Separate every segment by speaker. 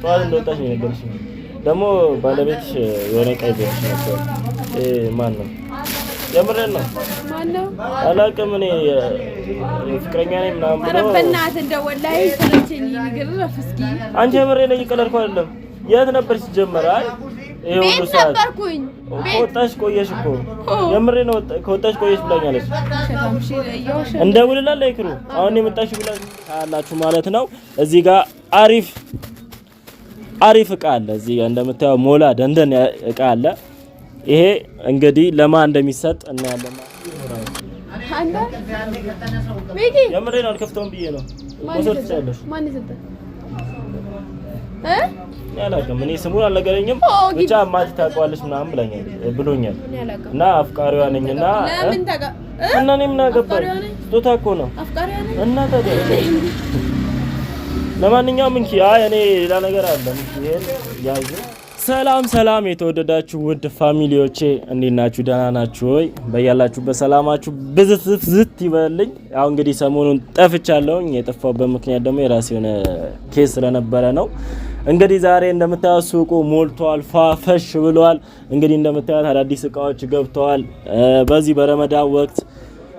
Speaker 1: ጠዋት እንደወጣሽ ነው የነገርሽኝ። ደግሞ ባለቤትሽ የሆነ ቀይ ቤት ነበር። ማን ነው? የምሬን ነው።
Speaker 2: ማን ነው?
Speaker 1: አላውቅም። እኔ ፍቅረኛ ነኝ ምናምን ብሎ
Speaker 2: በእናትህ እንደው ወላሂ ሰለቸኝ ንገረፍ እስኪ።
Speaker 1: አንቺ የምሬን ነው። እየቀለድኩ አይደለም። የት ነበርሽ ሲጀመር? አይ
Speaker 2: ቤት ነበርኩኝ።
Speaker 1: ከወጣሽ ቆየሽ እኮ። የምሬን ነው። ከወጣሽ ቆየሽ ብላኛለች። እንደውልላለሁ ይክሩ። አሁን የመጣሽ ብላ አላችሁ ማለት ነው። እዚህ ጋር አሪፍ እቃ አለ። እዚህ ጋር እንደምታየው ሞላ ደንደን እቃ አለ። ይሄ እንግዲህ ለማን እንደሚሰጥ እናያለን።
Speaker 2: አንተ ቤቲ
Speaker 1: የምሬን አልከፍተውም ብዬ ነው።
Speaker 2: ማን ይሰጣል?
Speaker 1: ያላቀም እኔ ስሙን አልነገረኝም። ብቻ ማቲ ታውቀዋለች ምናምን ብሎኛል። እና አፍቃሪዋ ነኝና
Speaker 2: ለምን ታውቃ
Speaker 1: እና እኔ ምን አገባኝ? ስጦታ እኮ ነው።
Speaker 2: አፍቃሪዋ ነኝ
Speaker 1: እና ታዲያ ለማንኛውም እንኪ እኔ ሌላ ነገር አለ። ይሄን ያዙ። ሰላም የተወደዳችሁ ውድ ፋሚሊዎቼ እንዴት ናችሁ? ደህና ናችሁ ወይ? በያላችሁበት ሰላማችሁ ብዝት ይበልኝ። ያው እንግዲህ ሰሞኑን ጠፍቻለሁኝ። የጠፋሁበት ምክንያት ደግሞ የራሴ የሆነ ኬስ ስለነበረ ነው። እንግዲህ ዛሬ እንደምታዩት ሱቁ ሞልቷል፣ ፋፈሽ ብሏል። እንግዲህ እንደምታዩት አዳዲስ እቃዎች ገብተዋል። በዚህ በረመዳን ወቅት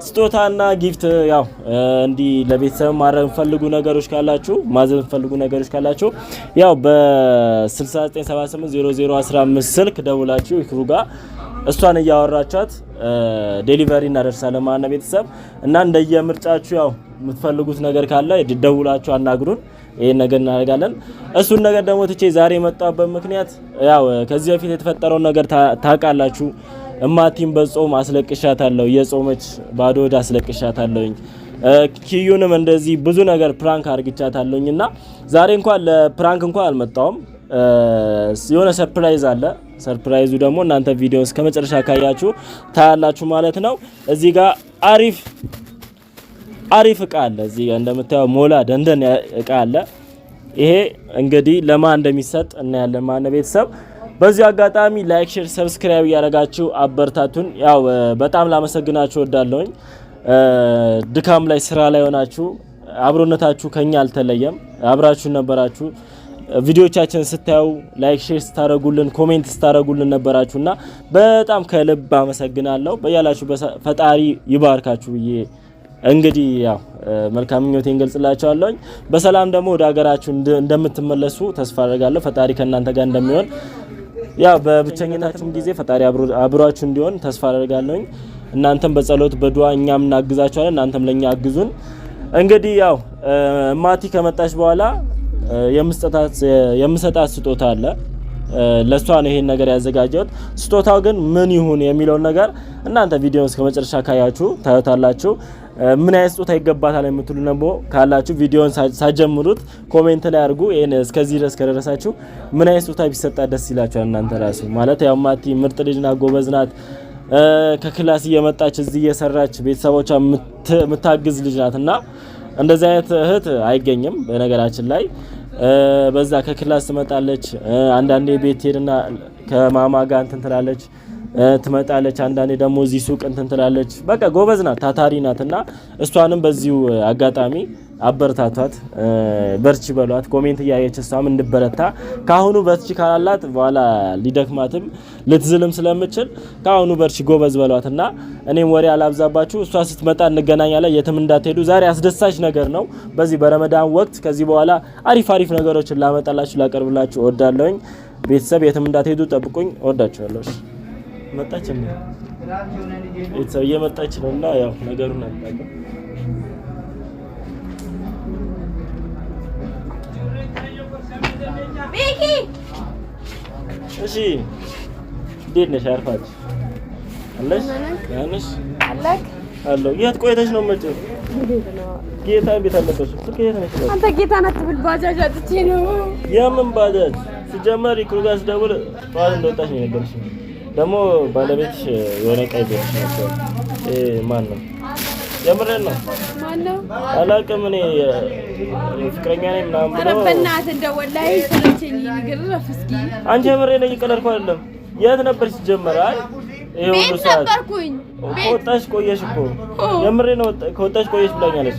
Speaker 1: ስጦታና ጊፍት ያው እንዲ ለቤተሰብ ማድረግ ፈልጉ ነገሮች ካላችሁ ማዘን ፈልጉ ነገሮች ካላችሁ ያው በ69780015 ስልክ ደውላችሁ ይክሩ ጋር እሷን እያወራቻት ዴሊቨሪ እናደርሳለን ማለት ነው ቤተሰብ። እና እንደየምርጫችሁ ያው የምትፈልጉት ነገር ካለ ደውላችሁ አናግሩን። ይሄን ነገር እናደርጋለን። እሱን ነገር ደግሞ ትቼ ዛሬ የመጣሁበት ምክንያት ያው ከዚህ በፊት የተፈጠረውን ነገር ታውቃላችሁ። እማቲም በጾም አስለቅሻታለሁ። የጾመች ባዶ ወደ አስለቅሻታለሁኝ። ኪዩንም እንደዚህ ብዙ ነገር ፕራንክ አርግቻታለሁኝና ዛሬ እንኳን ለፕራንክ እንኳን አልመጣሁም። የሆነ ሰርፕራይዝ አለ። ሰርፕራይዙ ደግሞ እናንተ ቪዲዮውን እስከመጨረሻ ካያችሁ ታያላችሁ ማለት ነው። እዚህ ጋር አሪፍ እቃ አለ። እዚህ ጋር እንደምታየው ሞላ ደንደን እቃ አለ። ይሄ እንግዲህ ለማን እንደሚሰጥ እናያለን ማለት ነው ቤተሰብ። በዚህ አጋጣሚ ላይክ፣ ሼር፣ ሰብስክራይብ ያደረጋችሁ አበርታቱን። ያው በጣም ላመሰግናችሁ ወዳለሁኝ። ድካም ላይ ስራ ላይ ሆናችሁ አብሮነታችሁ ከኛ አልተለየም። አብራችሁ ነበራችሁ። ቪዲዮቻችን ስታዩ ላይክ፣ ሼር ስታረጉልን፣ ኮሜንት ስታረጉልን ነበራችሁና በጣም ከልብ አመሰግናለሁ። በያላችሁ ፈጣሪ ይባርካችሁ ብዬ እንግዲህ ያው መልካም ምኞቴን ገልጽላችኋለሁ። በሰላም ደግሞ ወደ ሀገራችሁ እንደምትመለሱ ተስፋ አደርጋለሁ። ፈጣሪ ከእናንተ ጋር እንደሚሆን ያው በብቸኝነታችን ጊዜ ፈጣሪ አብሯችሁ እንዲሆን ተስፋ አደርጋለሁ። እናንተም በጸሎት በዱዓ እኛም እናግዛችኋለን፣ እናንተም ለኛ አግዙን። እንግዲህ ያው ማቲ ከመጣች በኋላ የምሰጣት ስጦታ አለ። ለሷ ነው ይሄን ነገር ያዘጋጀሁት። ስጦታው ግን ምን ይሁን የሚለውን ነገር እናንተ ቪዲዮውን እስከመጨረሻ ካያችሁ ታዩታላችሁ። ምን አይነት ስጦታ ይገባታል የምትሉ ነው ካላችሁ ቪዲዮውን ሳጀምሩት ኮሜንት ላይ አድርጉ። ይሄን እስከዚህ ድረስ ከደረሳችሁ ምን አይነት ስጦታ ቢሰጣ ደስ ይላችኋል እናንተ ራሱ ማለት ያው ማቲ ምርጥ ልጅና ጎበዝ ናት። ከክላስ እየመጣች እዚህ እየሰራች ቤተሰቦቿ የምታግዝ ልጅ ናትና እንደዚህ አይነት እህት አይገኝም በነገራችን ላይ። በዛ ከክላስ ትመጣለች፣ አንዳንዴ ቤት ሄድና ከማማ ጋር እንትን ትላለች ትመጣለች፣ አንዳንዴ ደግሞ እዚህ ሱቅ እንትን ትላለች። በቃ ጎበዝ ናት፣ ታታሪ ናትና እሷንም በዚሁ አጋጣሚ አበረታቷት፣ በርቺ በሏት። ኮሜንት እያየች እሷም እንድበረታ ካሁኑ በርቺ ካላላት በኋላ ሊደክማትም ልትዝልም ስለምችል ካሁኑ በርቺ ጎበዝ በሏትና እኔም ወሬ አላብዛባችሁ። እሷ ስትመጣ እንገናኛለን። የትም እንዳትሄዱ። ዛሬ አስደሳች ነገር ነው። በዚህ በረመዳን ወቅት ከዚህ በኋላ አሪፍ ነገሮችን ላመጣላችሁ ላቀርብላችሁ እወዳለሁኝ። ቤተሰብ የትም እንዳትሄዱ፣ ጠብቁኝ። እወዳችኋለሁ። መጣች ነው ቤተሰብ እየመጣች ነውና ያው ነገሩን አጣቀም
Speaker 2: ቤኪ
Speaker 1: እሺ፣ እንዴት ነሽ? አርፋች አለሽ? ያንሽ
Speaker 2: አለክ
Speaker 1: አሎ። የት ቆይተሽ ነው መጪው? ጌታ ቤት አለበሽ። ስከየት ነሽ?
Speaker 2: አንተ ጌታ ናት ብል ባጃጅ አጥቼ ነው።
Speaker 1: የምን ባጃጅ? ሲጀመር ይክሩጋስ ደውል ባል እንደወጣሽ ነው የነገርሽኝ። ደግሞ ባለቤትሽ የሆነ ቀይ ቤት ነበር። ማን ነው? የምሬን ነው።
Speaker 2: ማን ነው?
Speaker 1: አላውቅም። እኔ ፍቅረኛ ነኝ ምናምን ብሎ
Speaker 2: በእናትህ እንደው ወላሂ ሰለቸኝ ንገረፍ እስኪ።
Speaker 1: አንቺ የምሬን ነው። እየቀለድኩ አይደለም። የት ነበር ሲጀመር? አይ
Speaker 2: ቤት ነበርኩኝ።
Speaker 1: ወጣሽ ቆየሽ እኮ የምሬ ነው። ከወጣሽ ቆየሽ ብላኛለች።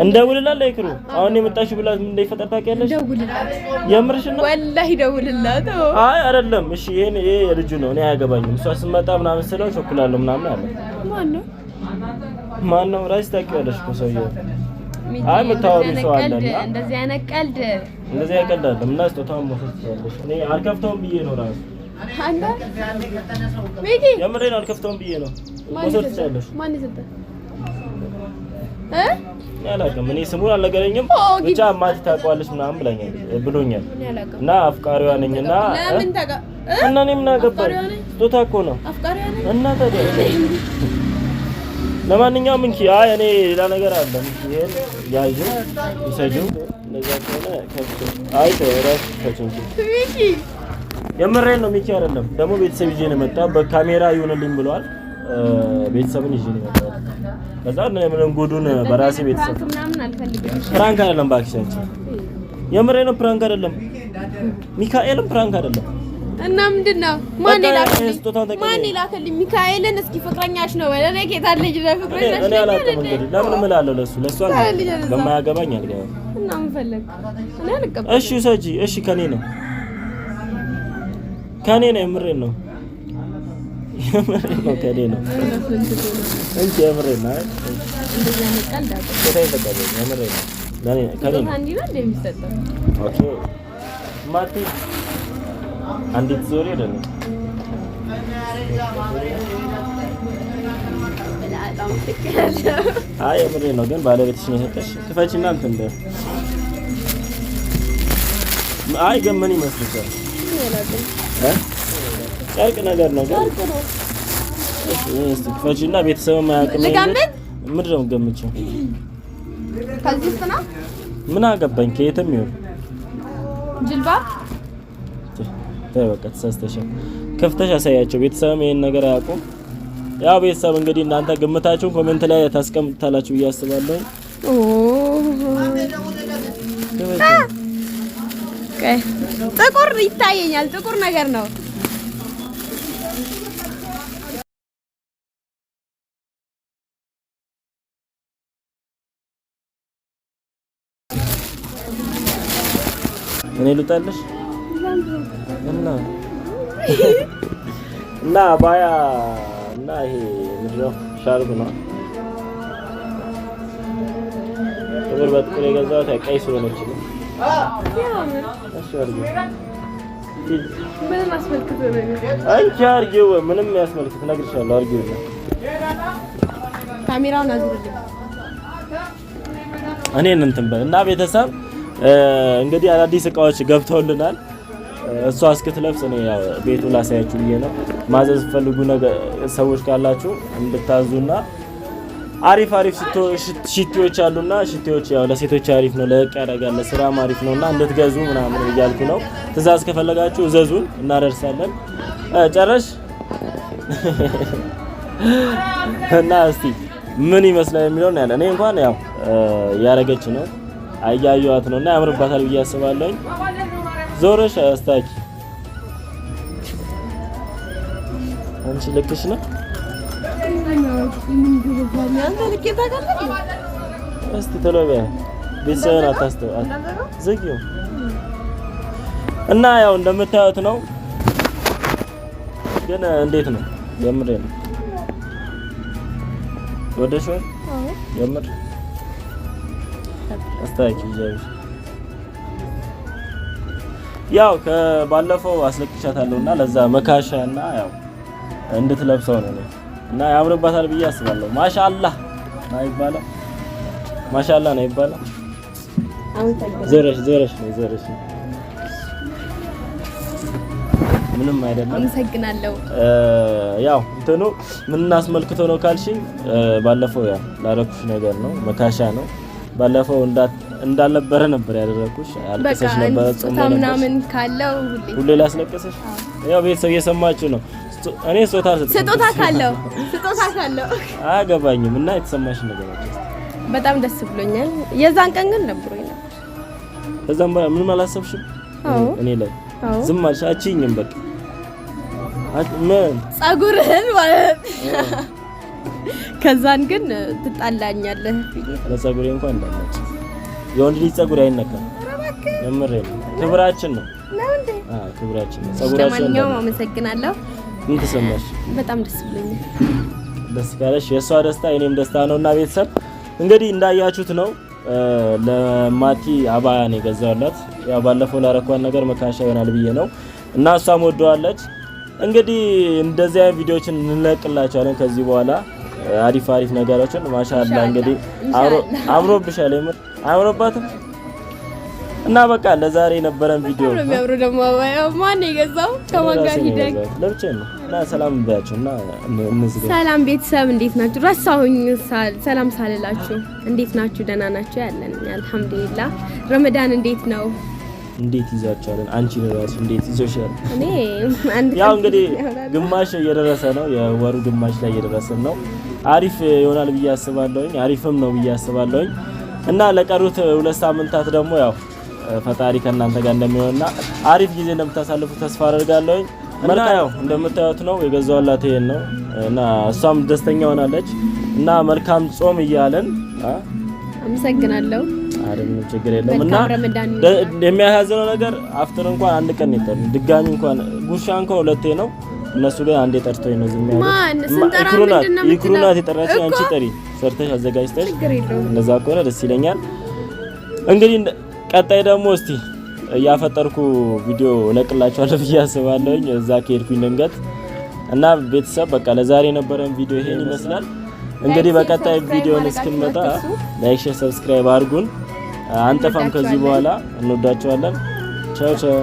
Speaker 1: እንደውልላት ለይክሩ አሁን የመጣሽ ብላ ምን እንደይፈጠር ታውቂያለሽ?
Speaker 2: ደውልላት።
Speaker 1: የምርሽ ነው?
Speaker 2: ወላሂ ደውልላት።
Speaker 1: አይ አይደለም። እሺ ይሄ የልጁ ነው። እኔ አያገባኝም። እሷ ስትመጣ ምናምን ስለው ቸኩላለሁ ምናምን አለ። ማን ነው? ራስ ታውቂያለሽ እኮ ሰውዬው። አይ የምታወሪው ሰው አለ።
Speaker 2: እንደዚህ አይነት ቀልድ
Speaker 1: አይደለም። እና ስጦታውን መውሰድ ትችያለሽ። እኔ አልከፍተውም ብዬ ነው ራሱ
Speaker 2: አንተ ሚኪ
Speaker 1: የምሬን አልከፍተውም ብዬ ነው። መውሰድ ትችያለሽ።
Speaker 2: ማን ይሰጣ
Speaker 1: ያላቀም እኔ ስሙን አልነገረኝም። ብቻ ማቲ ታውቀዋለሽ ምናምን ብሎኛል። እና አፍቃሪዋ ነኝና እና እኔ ምን አገባኝ? ስጦታ እኮ ነው። አፍቃሪዋ ነኝ እና ታዲያ ለማንኛውም እንኪ እኔ ሌላ ነገር አለ። ይሄን ያዩ ይሰጁ እንደዛ ከሆነ ተራስ ተጭንቂ ሚኪ የምሬን ነው። ሚኪ አይደለም ደግሞ ቤተሰብ ይዤ ነው የመጣው። በካሜራ ይሁንልኝ ብሏል። ቤተሰብን ይዤ ነው የመጣው። ከዛ ምንም ጉዱን በራሴ ቤተሰብ ፕራንክ አይደለም እባክሽ። የምሬን ነው። ፕራንክ አይደለም ሚካኤልም ፕራንክ አይደለም።
Speaker 2: እና ምንድነው? ማን ይላከልኝ? ሚካኤልን እስኪ ፍቅረኛሽ ነው ወይ? እኔ ጌታ ልጅ ነው ፍቅረኛሽ ነው።
Speaker 1: እኔ አላውቅም እንግዲህ ለምን እምላለሁ ለሱ በማያገባኝ አልገባም።
Speaker 2: እና ምን ፈለግ? እኔ አልቀበልም።
Speaker 1: እሺ ሰጂ እሺ ከኔ ነው የምሬን ነው ከኔ ነው እንጂ የምሬን ነው።
Speaker 2: እንደዚህ አይነት ቀልድ
Speaker 1: አትበል። የምሬን ነው ከኔ ነው
Speaker 2: አንዲ ነው እንደሚሰጠው።
Speaker 1: ኦኬ ማቲ አንዲት ዞሪ አይደለም። አይ የምሬን ነው ግን ባለቤትሽ ነው የሰጠሽ። ክፈችና እንትን እንደ አይ ግን ምን ይመስልሻል? ጨርቅ ነገር ነው ግን እስቲ ክፈችና ቤተሰብ ማያውቅም
Speaker 2: ልገምት።
Speaker 1: ምንድን ነው የምትገምቺው?
Speaker 2: ከዚህ ውስጥ ነው።
Speaker 1: ምን አገባኝ ከየትም ይሁን
Speaker 2: ጅልባ
Speaker 1: በቃ ተሳስተሻል። ከፍተሽ አሳያቸው። ቤተሰብም ይሄን ነገር አያውቁም። ያው ቤተሰብ እንግዲህ እናንተ ግምታችሁን ኮሜንት ላይ ታስቀምጣላችሁ ብዬ አስባለሁ።
Speaker 2: ጥቁር ይታየኛል። ጥቁር ነገር ነው።
Speaker 1: እኔ ልጣልሽ እና ባያ እና ይሄ ምንድነው ሻርፕ ነው። ጥቁር በጥቁር የገዛሁት ቀይ ስለሆነች ነው። እሺ አድርጊው።
Speaker 2: ምንም አስመልክቶ ነው።
Speaker 1: አንቺ አድርጊው። ምንም ያስመልክት እነግርሻለሁ። አድርጊው።
Speaker 2: ካሜራውን አዙርልኝ።
Speaker 1: እኔን እንትን በል እና ቤተሰብ እንግዲህ አዳዲስ እቃዎች ገብተውልናል። እሷ እስክትለብስ እኔ ያው ቤቱ ላሳያችሁ ብዬ ነው። ማዘዝ ፈልጉ ነገር ሰዎች ካላችሁ እንድታዙና አሪፍ ሽቶዎች አሉና ሽቶዎች ያው ለሴቶች አሪፍ ነው፣ ለእቅ ያደርጋል፣ ለስራም አሪፍ ነውና እንድትገዙ ምናምን እያልኩ ነው። ትእዛዝ ከፈለጋችሁ እዘዙን እናደርሳለን። ጨረሽ እና እስቲ ምን ይመስላል የሚለው ነው ያለ። እኔ እንኳን ያው ያረገች ነው አያዩዋት ነውና ያምርባታል ብዬ አስባለሁ። ዞረሽ አስታኪ አንቺ ልክሽ ነው። እስቲ ቶሎ በይ ቤተሰብን አታስተው ዘግዩ እና ያው እንደምታዩት ነው። ግን እንዴት ነው? የምር ነው ወደሽው? የምር አስታኪ ጀምር። ያው ከባለፈው አስለቅሻታለሁና ለዛ መካሻና ያው እንድትለብሰው ነው እና ያምርባታል ብዬ አስባለሁ። ማሻአላህ ነው ይባላል። ማሻአላህ ነው ይባላል። ዘረሽ ምንም አይደለም።
Speaker 2: አመሰግናለሁ።
Speaker 1: ያው እንትኑ ምን እናስመልክቶ ነው ካልሽኝ ባለፈው ያው ላረኩሽ ነገር ነው። መካሻ ነው። ባለፈው እንዳልነበረ ነበር ያደረኩሽ። አልቀሰሽ ነበር
Speaker 2: ምናምን ካለው
Speaker 1: ሁሌ ላስለቀሰሽ። ያው ቤተሰብ እየሰማችሁ ነው። እኔ ስጦታ ካለው አያገባኝም እና የተሰማሽ ነገር አለ።
Speaker 2: በጣም ደስ ብሎኛል። የዛን ቀን ግን ደብሮኝ ነበር።
Speaker 1: ከዛም ምንም አላሰብሽም? እኔ ላይ ዝም አልሽ? አችኝም በቃ ምን
Speaker 2: ጸጉርህን ማለት ከዛን ግን ትጣላኛለህ።
Speaker 1: ለጸጉሬ እንኳን እንዳለች የወንድ ልጅ ጸጉር አይነካም። የምሬ ነው። ክብራችን ነው። ክብራችን ነው ጸጉራችን።
Speaker 2: ለማንኛውም አመሰግናለሁ።
Speaker 1: ምን ተሰማሽ?
Speaker 2: በጣም ደስ ብሎኛል።
Speaker 1: ደስ ካለሽ የሷ ደስታ የኔም ደስታ ነውና ቤተሰብ እንግዲህ እንዳያችሁት ነው። ለማቲ አባያ ነው የገዛውላት። ያው ባለፈው ላረኳን ነገር መካሻ ይሆናል ብዬ ነው እና እሷም ወደዋለች። እንግዲህ እንደዚህ አይነት ቪዲዮችን እንለቅላችኋለን ከዚህ በኋላ አሪፍ ነገሮችን ማሻአላ። እንግዲህ አምሮብሻል፣ አምሮባትም እና በቃ ለዛሬ የነበረን ቪዲዮ
Speaker 2: ነው የሚያምሩ። ደግሞ ማን የገዛው ከማን ጋር ሂደግ
Speaker 1: ለብቻ ነው እና ሰላም ባያችሁና እንዝጋ።
Speaker 2: ሰላም ቤተሰብ እንዴት ናችሁ? ረሳሁኝ ሰላም ሳልላችሁ። እንዴት ናችሁ? ደህና ናችሁ? ያለን አልሐምዱሊላህ። ረመዳን እንዴት ነው?
Speaker 1: እንዴት ይዛችኋል? አንቺ ራሱ እንዴት ይዞሻል?
Speaker 2: እኔ አንድ
Speaker 1: ያው እንግዲህ ግማሽ እየደረሰ ነው፣ የወሩ ግማሽ ላይ እየደረሰን ነው። አሪፍ ይሆናል ብዬ አስባለሁኝ፣ አሪፍም ነው ብዬ አስባለሁኝ እና ለቀሩት 2 ሳምንታት ደግሞ ያው ፈጣሪ ከእናንተ ጋር እንደሚሆንና አሪፍ ጊዜ እንደምታሳልፉ ተስፋ አደርጋለሁኝ። እና ያው እንደምታዩት ነው የገዛዋላት ይሄን ነው እና እሷም ደስተኛ ሆናለች እና መልካም ጾም እያለን
Speaker 2: አመሰግናለሁ።
Speaker 1: አረም ችግር የለም እና የሚያሳዝነው ነገር አፍጥር እንኳን አንድ ቀን ይተን ድጋሚ እንኳን ጉርሻ እንኳን 2 ነው። እነሱ ግን አንዴ ጠርቶኝ ነው ዝም ያለው። ይክሩናት የጠራችኝ አንቺ ጠሪ ሰርተሽ አዘጋጅተሽ እንደዛ ከሆነ ደስ ይለኛል። እንግዲህ ቀጣይ ደግሞ እስቲ ያፈጠርኩ ቪዲዮ ለቅላችኋለሁ ብዬ አስባለሁኝ እዛ ከሄድኩኝ ድንገት እና ቤተሰብ በቃ ለዛሬ የነበረን ቪዲዮ ይሄን ይመስላል። እንግዲህ በቀጣይ ቪዲዮን እስክንመጣ ላይክ፣ ሼር፣ ሰብስክራይብ አድርጉን። አንጠፋም ከዚህ በኋላ እንወዳችኋለን። ቻው ቻው።